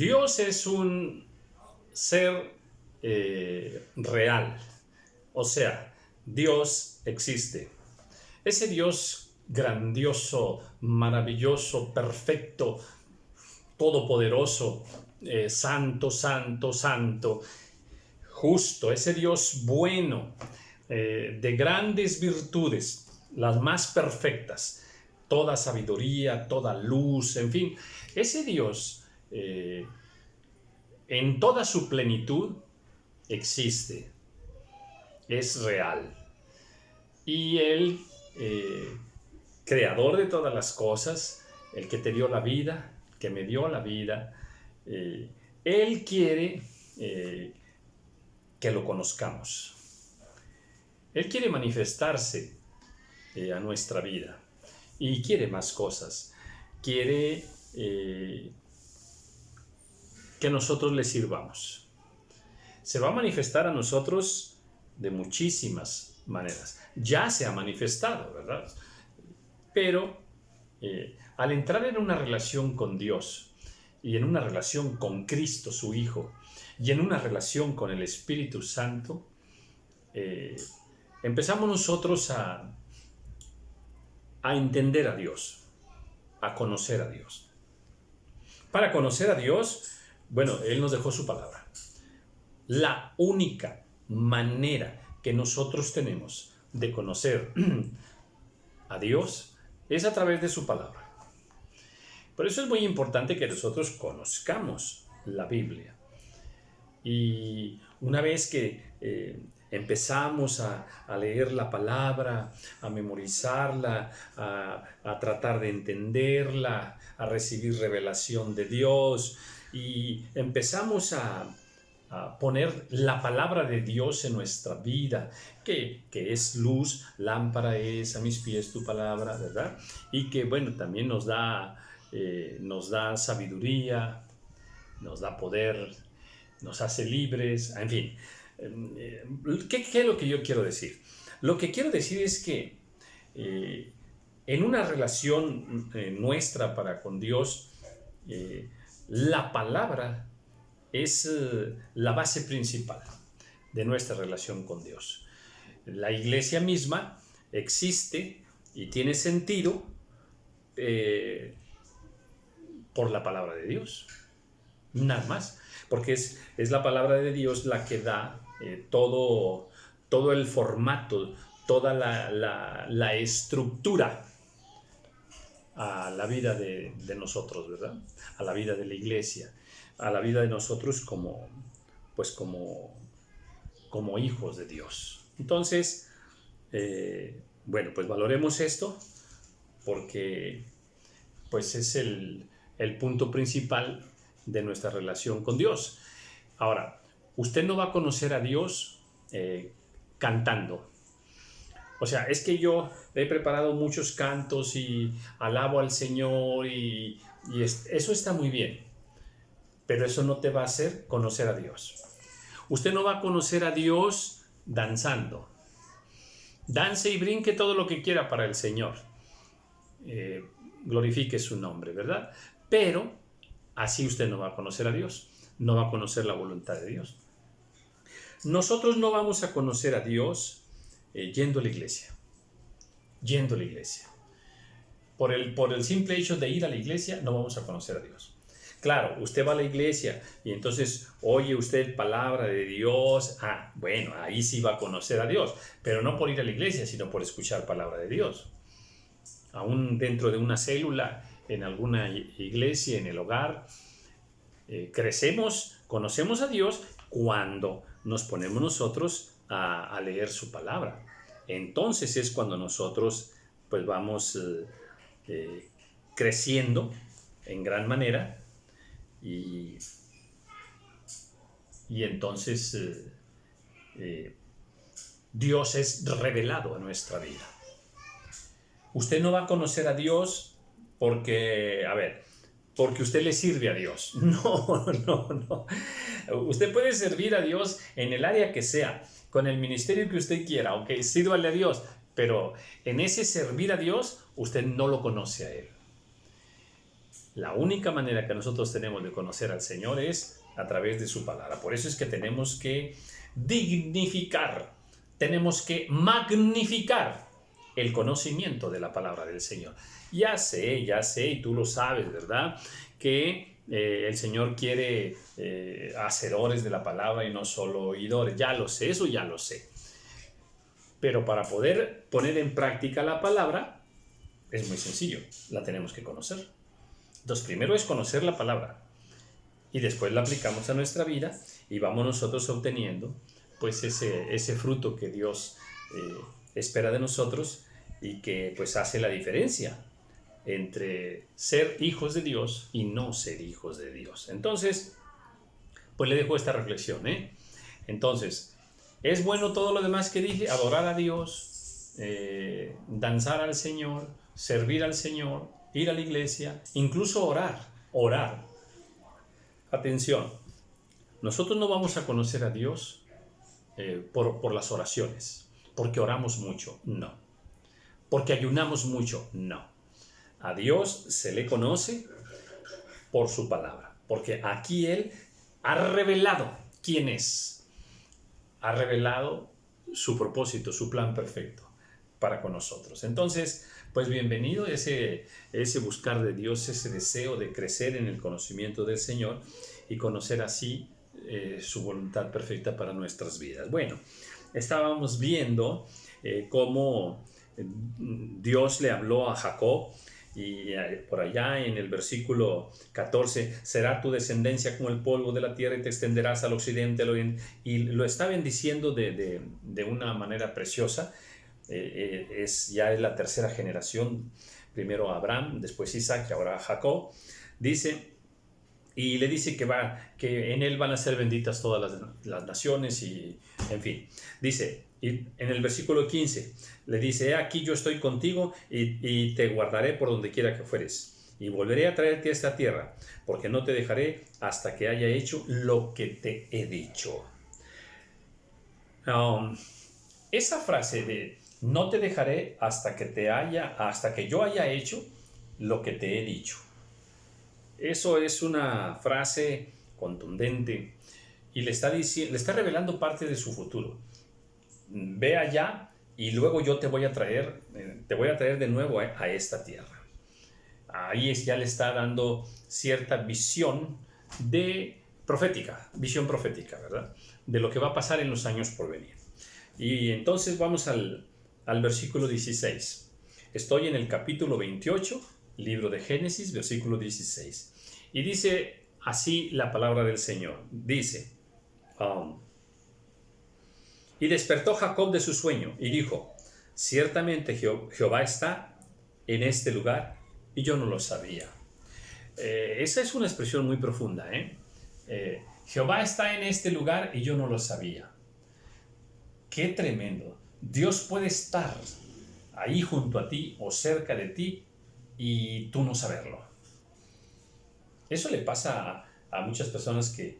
Dios es un ser real, o sea, Dios existe. Ese Dios grandioso, maravilloso, perfecto, todopoderoso, santo, santo, santo, justo, ese Dios bueno, de grandes virtudes, las más perfectas, toda sabiduría, toda luz, en fin, ese Dios en toda su plenitud existe, es real. Y Él, creador de todas las cosas, el que te dio la vida, que me dio la vida, Él quiere que lo conozcamos. Él quiere manifestarse a nuestra vida y quiere más cosas. Quiere que nosotros le sirvamos. Se va a manifestar a nosotros de muchísimas maneras. Ya se ha manifestado, ¿verdad? Pero al entrar en una relación con Dios y en una relación con Cristo, su Hijo, y en una relación con el Espíritu Santo, empezamos nosotros a entender a Dios, a conocer a Dios. Para conocer a Dios, bueno, Él nos dejó su palabra. La única manera que nosotros tenemos de conocer a Dios es a través de su palabra. Por eso es muy importante que nosotros conozcamos la Biblia. Y una vez que empezamos a leer la palabra, a memorizarla, a tratar de entenderla, a recibir revelación de Dios, y empezamos a poner la palabra de Dios en nuestra vida, que es luz, lámpara es a mis pies tu palabra, ¿verdad? Y que, bueno, también nos da sabiduría, nos da poder, nos hace libres, en fin. ¿Qué es lo que yo quiero decir? Lo que quiero decir es que en una relación nuestra para con Dios, la palabra es la base principal de nuestra relación con Dios. La iglesia misma existe y tiene sentido por la palabra de Dios, nada más, porque es la palabra de Dios la que da todo el formato, toda la estructura a la vida de nosotros, ¿verdad? A la vida de la iglesia, a la vida de nosotros como hijos de Dios. Entonces, bueno, pues valoremos esto, porque pues es el punto principal de nuestra relación con Dios. Ahora, usted no va a conocer a Dios cantando. O sea, es que yo he preparado muchos cantos y alabo al Señor y eso está muy bien, pero eso no te va a hacer conocer a Dios. Usted no va a conocer a Dios danzando. Dance y brinque todo lo que quiera para el Señor. Glorifique su nombre, ¿verdad? Pero así usted no va a conocer a Dios, no va a conocer la voluntad de Dios. Nosotros no vamos a conocer a Dios yendo a la iglesia. Por el simple hecho de ir a la iglesia no vamos a conocer a Dios. Claro, usted va a la iglesia y entonces oye usted palabra de Dios, bueno, ahí sí va a conocer a Dios, pero no por ir a la iglesia, sino por escuchar palabra de Dios. Aún dentro de una célula, en alguna iglesia, en el hogar, crecemos, conocemos a Dios cuando nos ponemos nosotros a leer su palabra. Entonces es cuando nosotros pues vamos creciendo en gran manera y entonces Dios es revelado a nuestra vida. Usted no va a conocer a Dios porque usted le sirve a Dios. No. Usted puede servir a Dios en el área que sea, con el ministerio que usted quiera, sírvale a Dios, pero en ese servir a Dios, usted no lo conoce a Él. La única manera que nosotros tenemos de conocer al Señor es a través de su palabra. Por eso es que tenemos que dignificar, tenemos que magnificar el conocimiento de la palabra del Señor. Ya sé, y tú lo sabes, ¿verdad? Que el Señor quiere hacedores de la palabra y no solo oidores. Ya lo sé, eso ya lo sé. Pero para poder poner en práctica la palabra, es muy sencillo, la tenemos que conocer. Entonces, primero es conocer la palabra y después la aplicamos a nuestra vida y vamos nosotros obteniendo pues ese fruto que Dios espera de nosotros y que pues hace la diferencia entre ser hijos de Dios y no ser hijos de Dios. Entonces, pues le dejo esta reflexión, ¿eh? Entonces, es bueno todo lo demás que dije: adorar a Dios, danzar al Señor, servir al Señor, ir a la iglesia, incluso orar. Atención, nosotros no vamos a conocer a Dios por las oraciones, porque oramos mucho, no. Porque ayunamos mucho, no. A Dios se le conoce por su palabra, porque aquí Él ha revelado quién es, ha revelado su propósito, su plan perfecto para con nosotros. Entonces, pues bienvenido ese buscar de Dios, ese deseo de crecer en el conocimiento del Señor y conocer así su voluntad perfecta para nuestras vidas. Bueno, estábamos viendo cómo Dios le habló a Jacob y por allá en el versículo 14, será tu descendencia como el polvo de la tierra y te extenderás al occidente, al oriente, y lo está bendiciendo de una manera preciosa. Ya es la tercera generación, primero Abraham, después Isaac y ahora Jacob. Dice, y le dice que en él van a ser benditas todas las naciones y en fin. Dice, y en el versículo 15 le dice: aquí yo estoy contigo y te guardaré por donde quiera que fueres, y volveré a traerte a esta tierra, porque no te dejaré hasta que haya hecho lo que te he dicho. Esa frase de no te dejaré hasta que yo haya hecho lo que te he dicho. Eso es una frase contundente y le está revelando parte de su futuro. Ve allá y luego yo te voy a traer de nuevo a esta tierra. Ahí ya le está dando cierta visión visión profética, ¿verdad? De lo que va a pasar en los años por venir. Y entonces vamos al versículo 16. Estoy en el capítulo 28, libro de Génesis, versículo 16. Y dice así la palabra del Señor. Dice, y despertó Jacob de su sueño y dijo: ciertamente Jehová está en este lugar y yo no lo sabía. Esa es una expresión muy profunda, Jehová está en este lugar y yo no lo sabía. Qué tremendo. Dios puede estar ahí junto a ti o cerca de ti y tú no saberlo. Eso le pasa a muchas personas que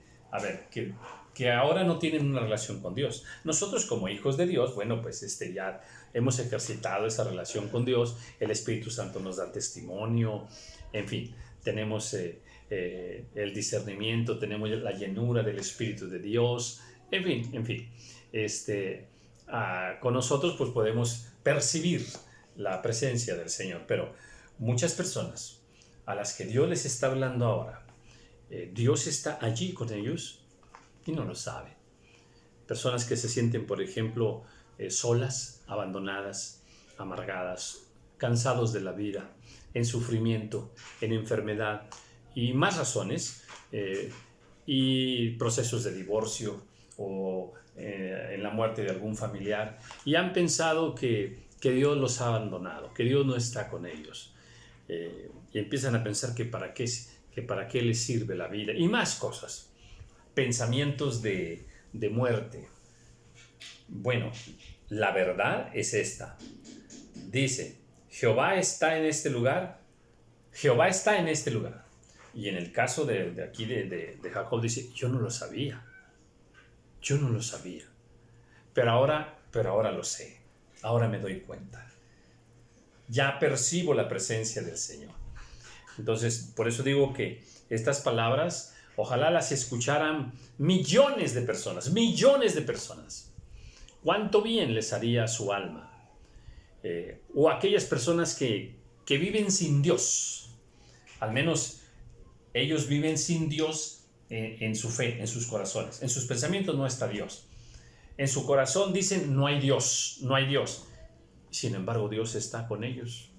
ahora no tienen una relación con Dios. Nosotros como hijos de Dios, bueno, pues ya hemos ejercitado esa relación con Dios, el Espíritu Santo nos da testimonio, en fin, tenemos el discernimiento, tenemos la llenura del Espíritu de Dios, en fin, con nosotros pues podemos percibir la presencia del Señor, pero muchas personas a las que Dios les está hablando ahora, Dios está allí con ellos y no lo saben. Personas que se sienten, por ejemplo, solas, abandonadas, amargadas, cansados de la vida, en sufrimiento, en enfermedad y más razones, y procesos de divorcio o en la muerte de algún familiar, y han pensado que Dios los ha abandonado, que Dios no está con ellos, y empiezan a pensar que para qué les sirve la vida y más cosas, pensamientos de muerte. Bueno, la verdad es esta. Dice, Jehová está en este lugar. Jehová está en este lugar. Y en el caso de aquí de Jacob dice, yo no lo sabía. Yo no lo sabía. Pero ahora lo sé. Ahora me doy cuenta. Ya percibo la presencia del Señor. Entonces, por eso digo que estas palabras, ojalá las escucharan millones de personas, millones de personas. ¿Cuánto bien les haría a su alma? O aquellas personas que viven sin Dios, al menos ellos viven sin Dios en su fe, en sus corazones. En sus pensamientos no está Dios. En su corazón dicen, no hay Dios, no hay Dios. Sin embargo, Dios está con ellos.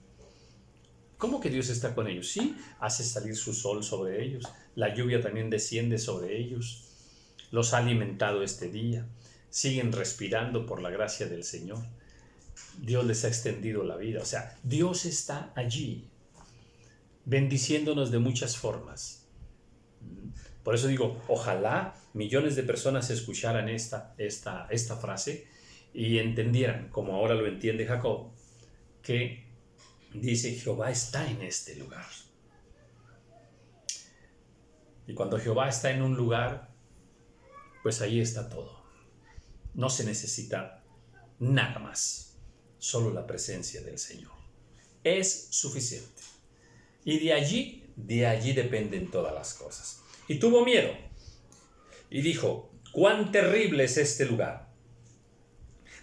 ¿Cómo que Dios está con ellos? Sí, hace salir su sol sobre ellos. La lluvia también desciende sobre ellos. Los ha alimentado este día. Siguen respirando por la gracia del Señor. Dios les ha extendido la vida. O sea, Dios está allí, bendiciéndonos de muchas formas. Por eso digo, ojalá millones de personas escucharan esta frase y entendieran, como ahora lo entiende Jacob, que dice, Jehová está en este lugar. Y cuando Jehová está en un lugar, pues ahí está todo. No se necesita nada más, solo la presencia del Señor. Es suficiente. Y de allí dependen todas las cosas. Y tuvo miedo y dijo, cuán terrible es este lugar.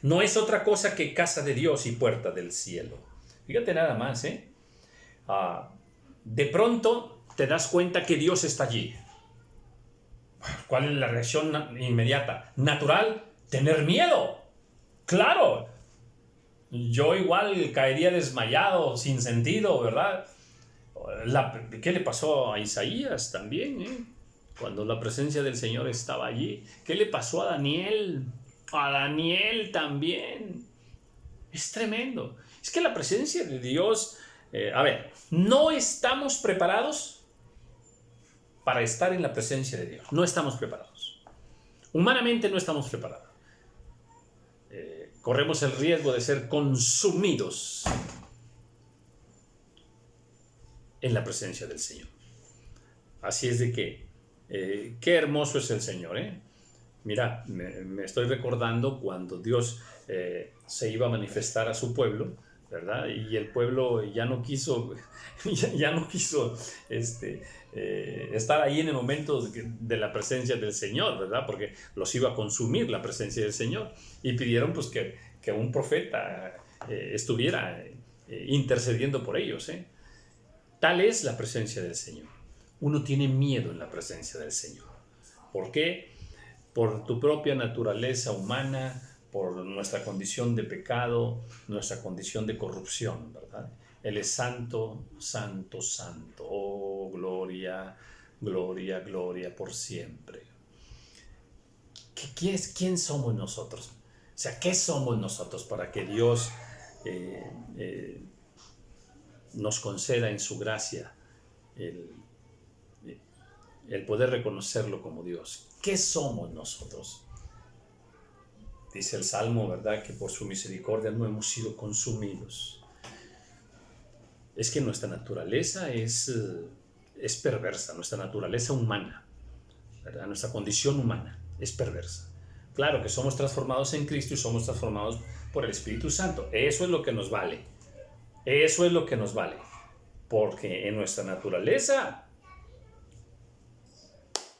No es otra cosa que casa de Dios y puerta del cielo. Fíjate nada más, de pronto te das cuenta que Dios está allí. ¿Cuál es la reacción inmediata? Natural, tener miedo. Claro, yo igual caería desmayado, sin sentido, ¿verdad? ¿Qué le pasó a Isaías también? Cuando la presencia del Señor estaba allí. ¿Qué le pasó a Daniel? A Daniel también. Es tremendo. Es que la presencia de Dios, no estamos preparados para estar en la presencia de Dios. No estamos preparados. Humanamente no estamos preparados. Corremos el riesgo de ser consumidos en la presencia del Señor. Así es de que, qué hermoso es el Señor, Mira, me estoy recordando cuando Dios se iba a manifestar a su pueblo, ¿verdad? Y el pueblo ya no quiso estar ahí en el momento de la presencia del Señor, ¿verdad? Porque los iba a consumir la presencia del Señor. Y pidieron pues que un profeta estuviera intercediendo por ellos, Tal es la presencia del Señor. Uno tiene miedo en la presencia del Señor. ¿Por qué? Por tu propia naturaleza humana, por nuestra condición de pecado, nuestra condición de corrupción, ¿verdad? Él es santo, santo, santo. Oh, gloria, gloria, gloria por siempre. ¿Quién somos nosotros? O sea, ¿qué somos nosotros para que Dios nos conceda en su gracia el poder reconocerlo como Dios? ¿Qué somos nosotros? Dice el Salmo, ¿verdad? Que por su misericordia no hemos sido consumidos. Es que nuestra naturaleza es perversa, nuestra naturaleza humana, ¿verdad? Nuestra condición humana es perversa. Claro que somos transformados en Cristo y somos transformados por el Espíritu Santo. Eso es lo que nos vale. Eso es lo que nos vale. Porque en nuestra naturaleza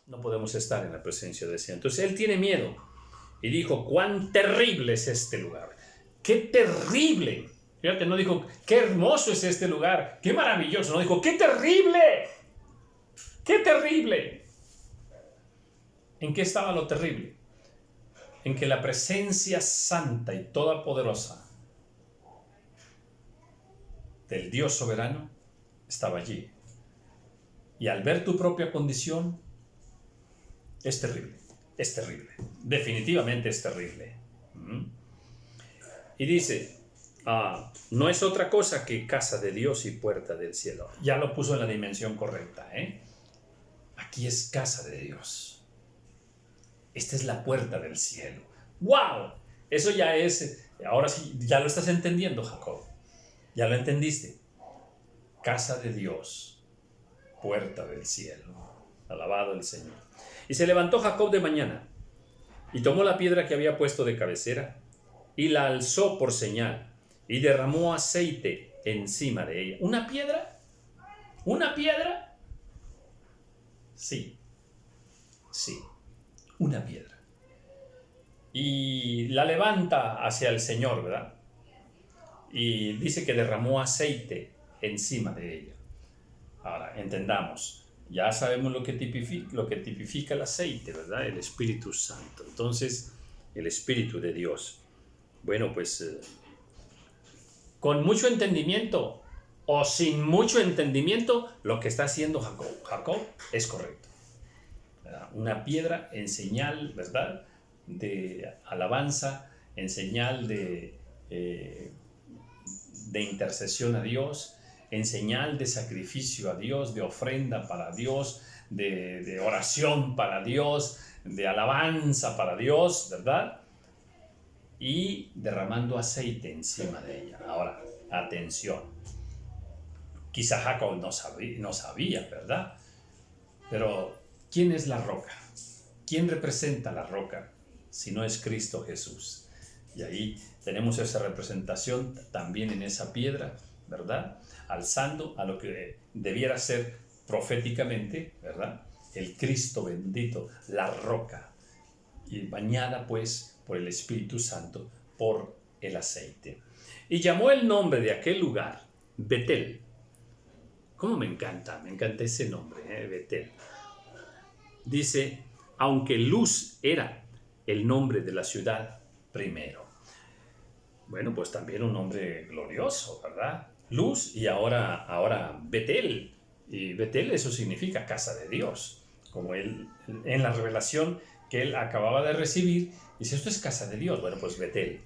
no podemos estar en la presencia de Dios. Entonces él tiene miedo y dijo, cuán terrible es este lugar. ¡Qué terrible! Fíjate, no dijo, qué hermoso es este lugar, qué maravilloso. No dijo, ¡qué terrible! ¡Qué terrible! ¿En qué estaba lo terrible? En que la presencia santa y todopoderosa del Dios soberano estaba allí. Y al ver tu propia condición, es terrible, definitivamente es terrible. Y dice, no es otra cosa que casa de Dios y puerta del cielo. Ya lo puso en la dimensión correcta, Aquí es casa de Dios. Esta es la puerta del cielo. ¡Wow! Eso ya es, ahora sí, ya lo estás entendiendo, Jacob. Ya lo entendiste. Casa de Dios, puerta del cielo. Alabado el Señor. Y se levantó Jacob de mañana y tomó la piedra que había puesto de cabecera y la alzó por señal y derramó aceite encima de ella. ¿Una piedra? ¿Una piedra? Sí, sí, una piedra. Y la levanta hacia el Señor, ¿verdad? Y dice que derramó aceite encima de ella. Ahora, entendamos, ya sabemos lo que tipifica el aceite, ¿verdad? El Espíritu Santo. Entonces, el Espíritu de Dios. Bueno, pues con mucho entendimiento o sin mucho entendimiento, lo que está haciendo Jacob es correcto, ¿verdad? Una piedra en señal, ¿verdad?, de alabanza, en señal de intercesión a Dios, en señal de sacrificio a Dios, de ofrenda para Dios, de oración para Dios, de alabanza para Dios, ¿verdad? Y derramando aceite encima de ella. Ahora, atención. Quizá Jacob no sabía, ¿verdad? Pero, ¿quién es la roca? ¿Quién representa la roca? Si no es Cristo Jesús. Y ahí tenemos esa representación también en esa piedra, ¿verdad? Alzando a lo que debiera ser proféticamente, ¿verdad? El Cristo bendito, la roca, y bañada pues por el Espíritu Santo, por el aceite. Y llamó el nombre de aquel lugar Betel. ¿Cómo me encanta ese nombre, Betel? Dice, aunque Luz era el nombre de la ciudad primero. Bueno, pues también un nombre glorioso, ¿verdad? Luz y ahora Betel. Y Betel, eso significa casa de Dios. Como él, en la revelación que él acababa de recibir, dice, esto es casa de Dios. Bueno, pues Betel.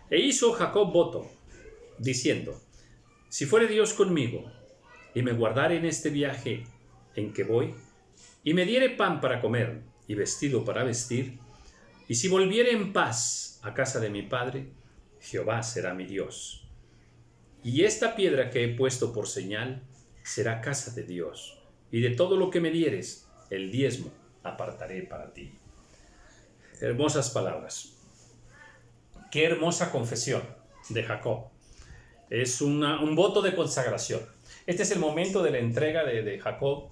E hizo Jacob voto, diciendo, si fuere Dios conmigo, y me guardare en este viaje en que voy, y me diere pan para comer, y vestido para vestir, y si volviere en paz a casa de mi padre, Jehová será mi Dios. Y esta piedra que he puesto por señal será casa de Dios, y de todo lo que me dieres, el diezmo apartaré para ti. Hermosas palabras. Qué hermosa confesión de Jacob. Es un voto de consagración. Este es el momento de la entrega de Jacob,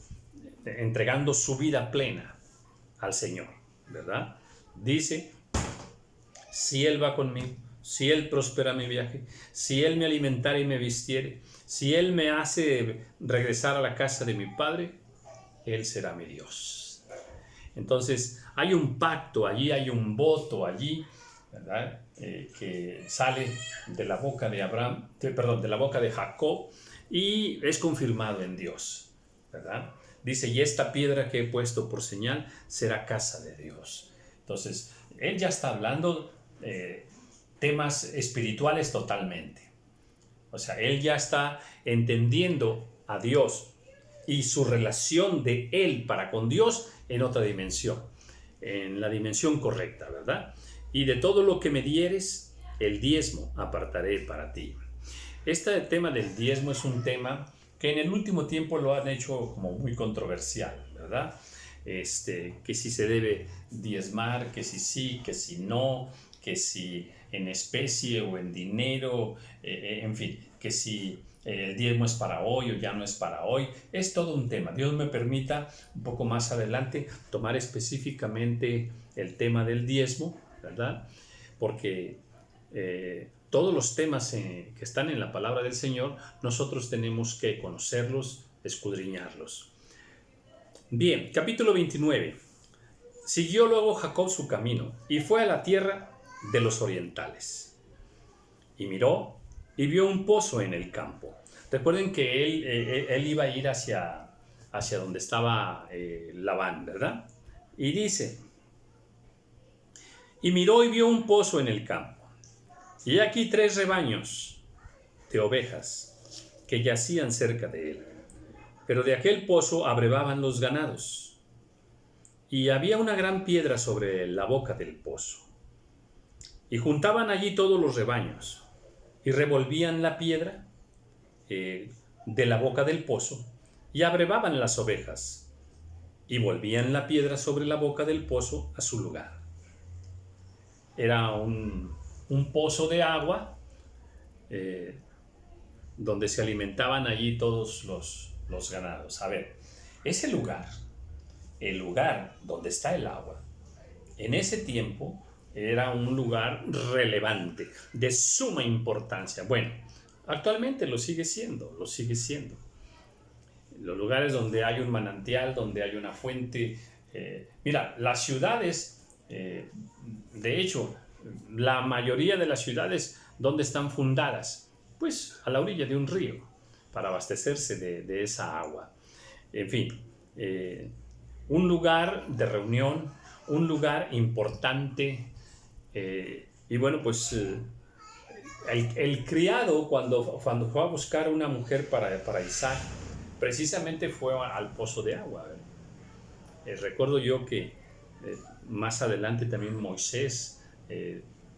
entregando su vida plena al Señor, ¿verdad? Dice, si Él va conmigo, si Él prospera mi viaje, si Él me alimentare y me vistiere, si Él me hace regresar a la casa de mi padre, Él será mi Dios. Entonces, hay un pacto allí, hay un voto allí, ¿verdad? Que sale de la boca de de la boca de Jacob, y es confirmado en Dios, ¿verdad? Dice, y esta piedra que he puesto por señal será casa de Dios. Entonces, él ya está hablando temas espirituales totalmente. O sea, él ya está entendiendo a Dios y su relación de él para con Dios en otra dimensión, en la dimensión correcta, ¿verdad? Y de todo lo que me dieres, el diezmo apartaré para ti. Este tema del diezmo es un tema que en el último tiempo lo han hecho como muy controversial, ¿verdad? Que si se debe diezmar, que si sí, que si no, que si en especie o en dinero, en fin, que si el diezmo es para hoy o ya no es para hoy. Es todo un tema. Dios me permita un poco más adelante tomar específicamente el tema del diezmo, ¿verdad? Porque todos los temas que están en la palabra del Señor, nosotros tenemos que conocerlos, escudriñarlos. Bien, capítulo 29. Siguió luego Jacob su camino y fue a la tierra de los orientales. Y miró y vio un pozo en el campo. Recuerden que él iba a ir hacia donde estaba Labán, ¿verdad? Y dice, y miró y vio un pozo en el campo. Y aquí 3 rebaños de ovejas que yacían cerca de él. Pero de aquel pozo abrevaban los ganados. Y había una gran piedra sobre la boca del pozo. Y juntaban allí todos los rebaños. Y revolvían la piedra de la boca del pozo. Y abrevaban las ovejas. Y volvían la piedra sobre la boca del pozo a su lugar. Era un pozo de agua donde se alimentaban allí todos los ganados. A ver, ese lugar, el lugar donde está el agua, en ese tiempo era un lugar relevante, de suma importancia. Bueno, actualmente lo sigue siendo, lo sigue siendo. Los lugares donde hay un manantial, donde hay una fuente. Mira, las ciudades, de hecho, la mayoría de las ciudades, ¿dónde están fundadas? Pues a la orilla de un río, para abastecerse de esa agua. En fin, un lugar de reunión, un lugar importante. Y bueno, pues el criado cuando fue a buscar una mujer para Isaac, precisamente fue al pozo de agua. Recuerdo yo que más adelante también Moisés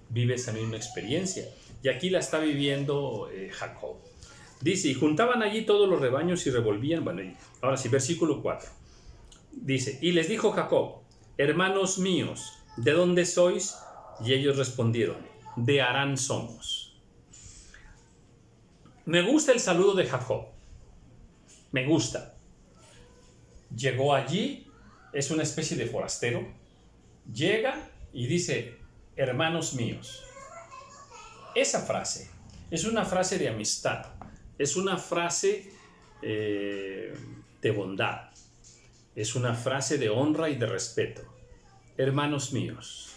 vive esa misma experiencia, y aquí la está viviendo Jacob. Dice, y juntaban allí todos los rebaños y revolvían. Bueno, ahora sí, versículo 4. Dice, y les dijo Jacob, hermanos míos, ¿de dónde sois? Y ellos respondieron, de Harán somos. Me gusta el saludo de Jacob. Me gusta. Llegó allí, es una especie de forastero. Llega y dice, hermanos míos. Esa frase es una frase de amistad. Es una frase de bondad. Es una frase de honra y de respeto. Hermanos míos.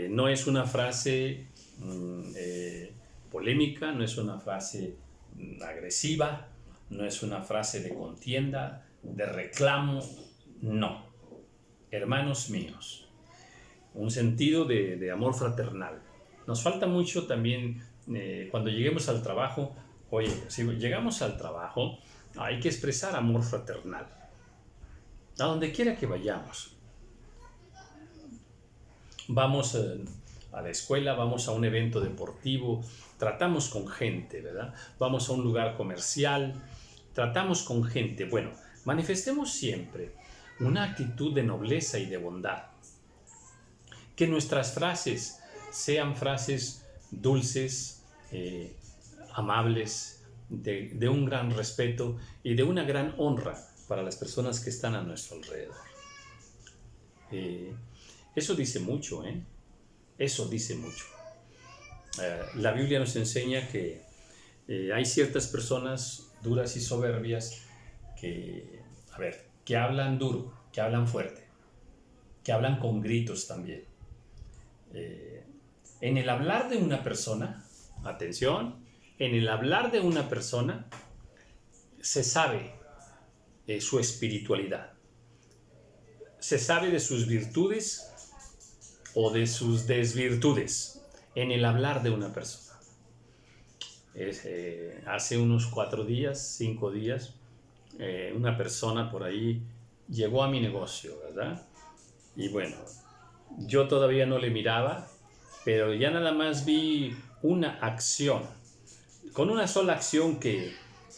No es una frase polémica, no es una frase agresiva, no es una frase de contienda, de reclamo, no. Hermanos míos. Un sentido de amor fraternal. Nos falta mucho también cuando lleguemos al trabajo. Oye, si llegamos al trabajo, hay que expresar amor fraternal. A donde quiera que vayamos. Vamos a la escuela, vamos a un evento deportivo, tratamos con gente, ¿verdad? Vamos a un lugar comercial, tratamos con gente. Bueno, manifestemos siempre una actitud de nobleza y de bondad. Que nuestras frases sean frases dulces, amables, de un gran respeto y de una gran honra para las personas que están a nuestro alrededor. Eso dice mucho, ¿eh? Eso dice mucho. La Biblia nos enseña que hay ciertas personas duras y soberbias que hablan duro, que hablan fuerte, que hablan con gritos también. En el hablar de una persona, atención, en el hablar de una persona se sabe su espiritualidad, se sabe de sus virtudes o de sus desvirtudes en el hablar de una persona. Hace unos 4 días, 5 días, una persona por ahí llegó a mi negocio, ¿verdad? Y bueno, yo todavía no le miraba, pero ya nada más vi una acción, con una sola acción que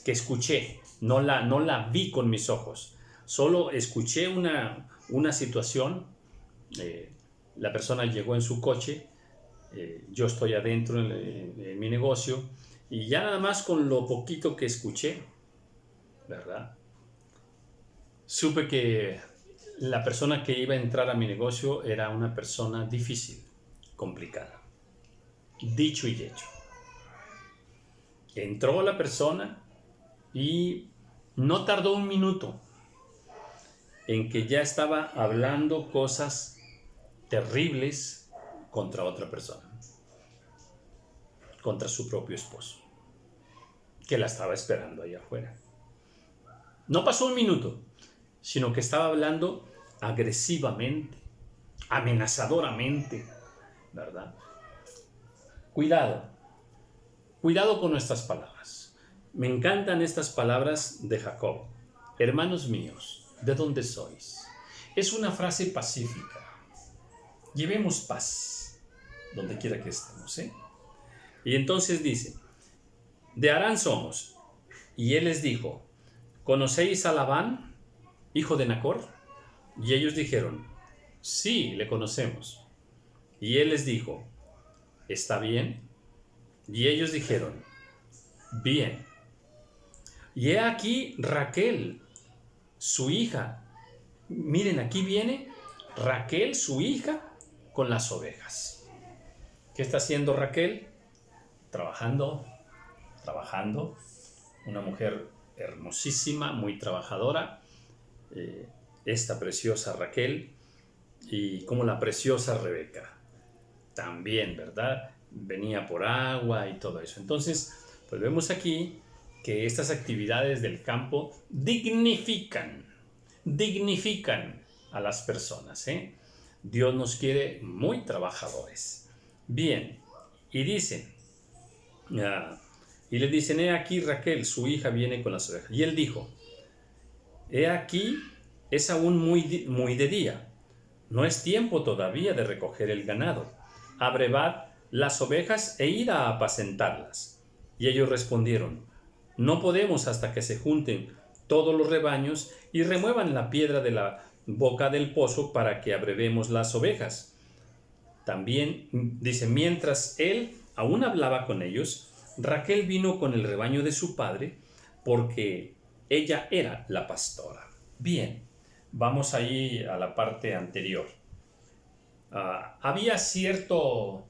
escuché, no la vi con mis ojos, solo escuché una situación. La persona llegó en su coche, yo estoy adentro en mi negocio, y ya nada más con lo poquito que escuché, ¿verdad? Supe que la persona que iba a entrar a mi negocio era una persona difícil, complicada. Dicho y hecho. Entró la persona y no tardó un minuto en que ya estaba hablando cosas terribles contra otra persona, contra su propio esposo, que la estaba esperando allá afuera. No pasó un minuto, sino que estaba hablando agresivamente, amenazadoramente, ¿verdad? Cuidado con nuestras palabras. Me encantan estas palabras de Jacob. Hermanos míos, ¿de dónde sois? Es una frase pacífica. Llevemos paz donde quiera que estemos, ¿eh? Y entonces dice, de Harán somos. Y él les dijo, ¿conocéis a Labán, hijo de Nacor? Y ellos dijeron, sí, le conocemos. Y él les dijo, ¿está bien? Y ellos dijeron, bien. Y he aquí Raquel, su hija. Miren, aquí viene Raquel, su hija, con las ovejas. ¿Qué está haciendo Raquel? Trabajando, trabajando. Una mujer hermosísima, muy trabajadora. Esta preciosa Raquel y como la preciosa Rebeca. También, ¿verdad? Venía por agua y todo eso. Entonces, pues vemos aquí que estas actividades del campo dignifican a las personas, ¿eh? Dios nos quiere muy trabajadores. Bien, y dicen, y le dicen, he aquí Raquel, su hija, viene con las ovejas. Y él dijo, he aquí, es aún muy de día, no es tiempo todavía de recoger el ganado. Abrevad las ovejas e id a apacentarlas. Y ellos respondieron, no podemos hasta que se junten todos los rebaños y remuevan la piedra de la boca del pozo para que abrevemos las ovejas. También dice, mientras él aún hablaba con ellos, Raquel vino con el rebaño de su padre porque ella era la pastora. Bien, vamos ahí a la parte anterior. Había cierta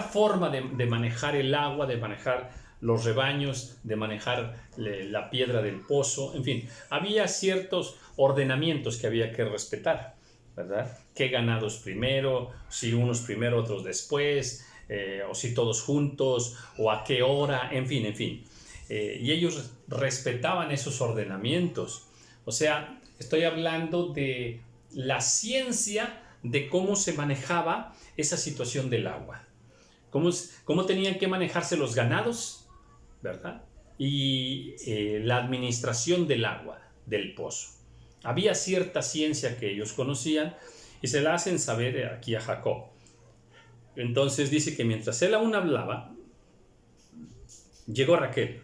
forma de manejar el agua, de manejar los rebaños, de manejar la piedra del pozo, en fin, había ciertos ordenamientos que había que respetar, ¿verdad? ¿Qué ganados primero? Si unos primero, otros después, o si todos juntos, o a qué hora, en fin, en fin. Y ellos respetaban esos ordenamientos. O sea, estoy hablando de la ciencia de cómo se manejaba esa situación del agua. Cómo tenían que manejarse los ganados, ¿verdad? Y la administración del agua, del pozo. Había cierta ciencia que ellos conocían y se la hacen saber aquí a Jacob. Entonces dice que mientras él aún hablaba, llegó Raquel.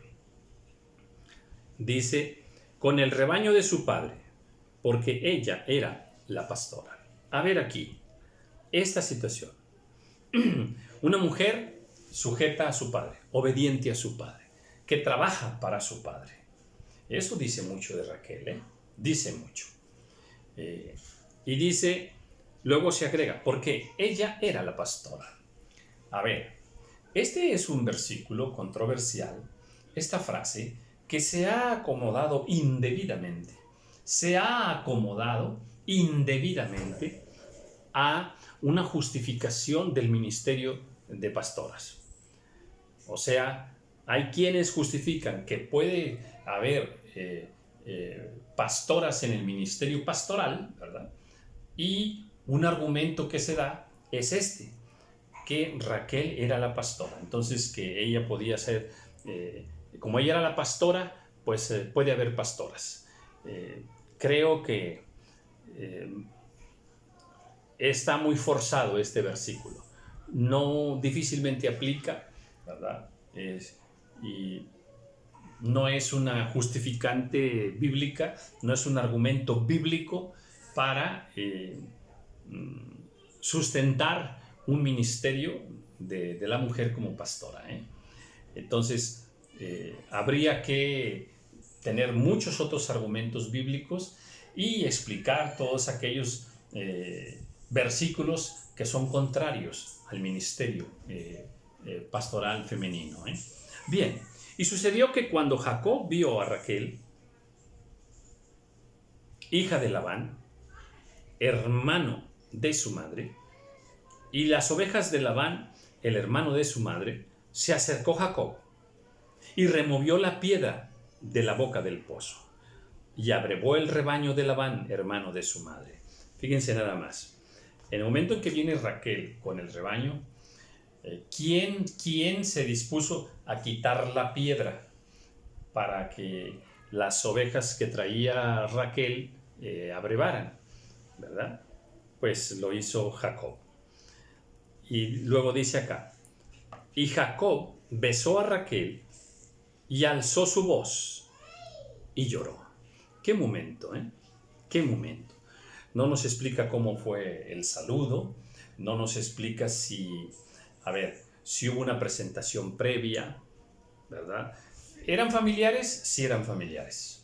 Dice, con el rebaño de su padre, porque ella era la pastora. A ver aquí, esta situación. Una mujer sujeta a su padre, obediente a su padre, que trabaja para su padre. Eso dice mucho de Raquel, ¿eh? Dice mucho. Y dice, luego se agrega, porque ella era la pastora. A ver, este es un versículo controversial, esta frase, que se ha acomodado indebidamente. Se ha acomodado indebidamente a una justificación del ministerio de pastoras. O sea, hay quienes justifican que puede haber pastoras en el ministerio pastoral, ¿verdad? Y un argumento que se da es este, que Raquel era la pastora. Entonces, que ella podía ser, como ella era la pastora, pues puede haber pastoras. Creo que está muy forzado este versículo. No, difícilmente aplica, ¿verdad? Y no es una justificante bíblica, no es un argumento bíblico para sustentar un ministerio de la mujer como pastora, ¿eh? Entonces, habría que tener muchos otros argumentos bíblicos y explicar todos aquellos versículos que son contrarios al ministerio pastoral femenino, ¿eh? Bien, y sucedió que cuando Jacob vio a Raquel, hija de Labán, hermano de su madre, y las ovejas de Labán, el hermano de su madre, se acercó Jacob y removió la piedra de la boca del pozo y abrevó el rebaño de Labán, hermano de su madre. Fíjense nada más. En el momento en que viene Raquel con el rebaño, ¿quién se dispuso a quitar la piedra para que las ovejas que traía Raquel abrevaran, ¿verdad? Pues lo hizo Jacob. Y luego dice acá, y Jacob besó a Raquel y alzó su voz y lloró. Qué momento, ¿eh? Qué momento. No nos explica cómo fue el saludo, no nos explica si, a ver, si hubo una presentación previa, ¿verdad? ¿Eran familiares? Sí eran familiares.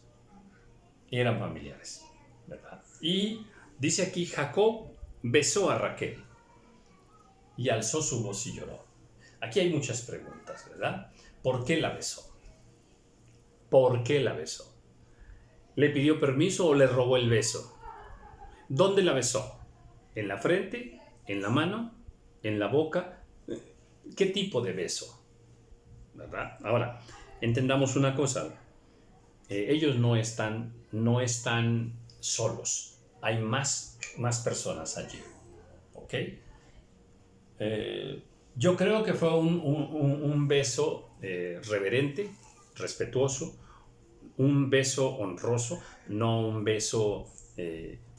Eran familiares, ¿verdad? Y dice aquí, Jacob besó a Raquel y alzó su voz y lloró. Aquí hay muchas preguntas, ¿verdad? ¿Por qué la besó? ¿Por qué la besó? ¿Le pidió permiso o le robó el beso? ¿Dónde la besó? ¿En la frente? ¿En la mano? ¿En la boca? ¿Qué tipo de beso? ¿Verdad? Ahora, entendamos una cosa. Ellos no están solos. Hay más personas allí. ¿Ok? Yo creo que fue un beso reverente, respetuoso, un beso honroso, no un beso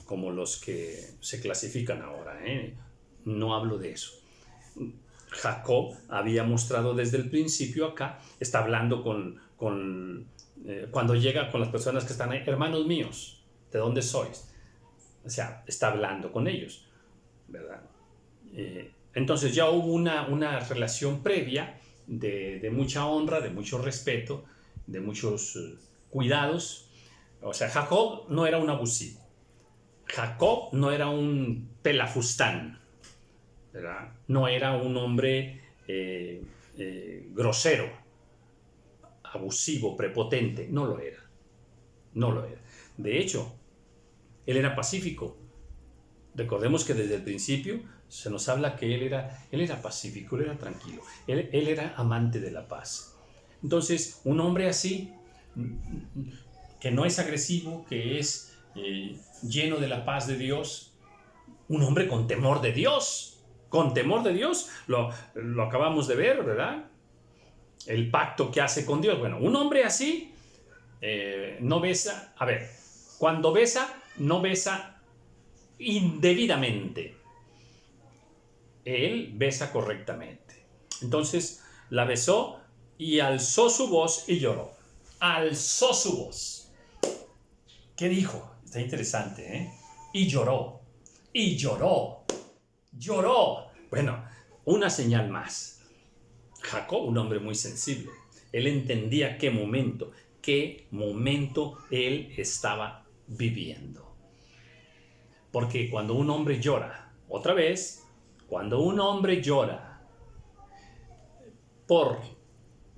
como los que se clasifican ahora. No hablo de eso. Jacob había mostrado desde el principio acá, está hablando cuando llega con las personas que están ahí, hermanos míos, ¿de dónde sois? O sea, está hablando con ellos, ¿verdad? Entonces ya hubo una relación previa de mucha honra, de mucho respeto, de muchos cuidados. O sea, Jacob no era un abusivo. Jacob no era un pelafustán, ¿verdad? No era un hombre grosero, abusivo, prepotente. No lo era. No lo era. De hecho, él era pacífico. Recordemos que desde el principio se nos habla que él era pacífico, él era tranquilo, él era amante de la paz. Entonces, un hombre así, que no es agresivo, que es lleno de la paz de Dios, un hombre con temor de Dios, lo acabamos de ver, ¿verdad? El pacto que hace con Dios. Bueno, un hombre así no besa, a ver, cuando besa, no besa indebidamente. Él besa correctamente. Entonces la besó y alzó su voz y lloró. Alzó su voz. ¿Qué dijo? Está interesante, ¿eh? Y lloró. Y lloró. Lloró. Bueno, una señal más. Jacob, un hombre muy sensible. Él entendía qué momento él estaba viviendo. Porque cuando un hombre llora, otra vez, cuando un hombre llora por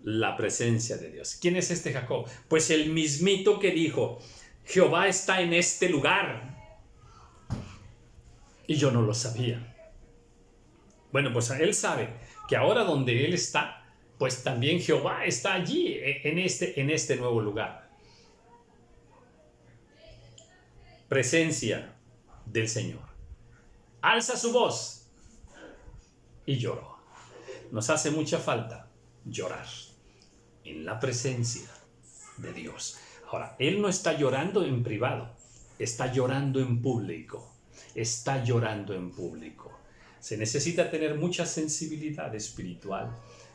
la presencia de Dios. ¿Quién es este Jacob? Pues el mismito que dijo, Jehová está en este lugar. Y yo no lo sabía. Bueno, pues él sabe que ahora donde él está, pues también Jehová está allí, en este nuevo lugar. Presencia del Señor. Alza su voz y lloró. Nos hace mucha falta llorar en la presencia de Dios. Ahora, él no está llorando en privado, está llorando en público. Está llorando en público. Se necesita tener mucha sensibilidad espiritual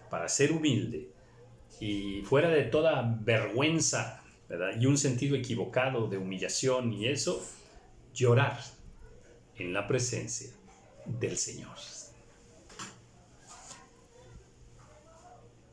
para ser humilde y fuera de toda vergüenza, ¿verdad? Y un sentido equivocado de humillación y eso, llorar en la presencia del Señor.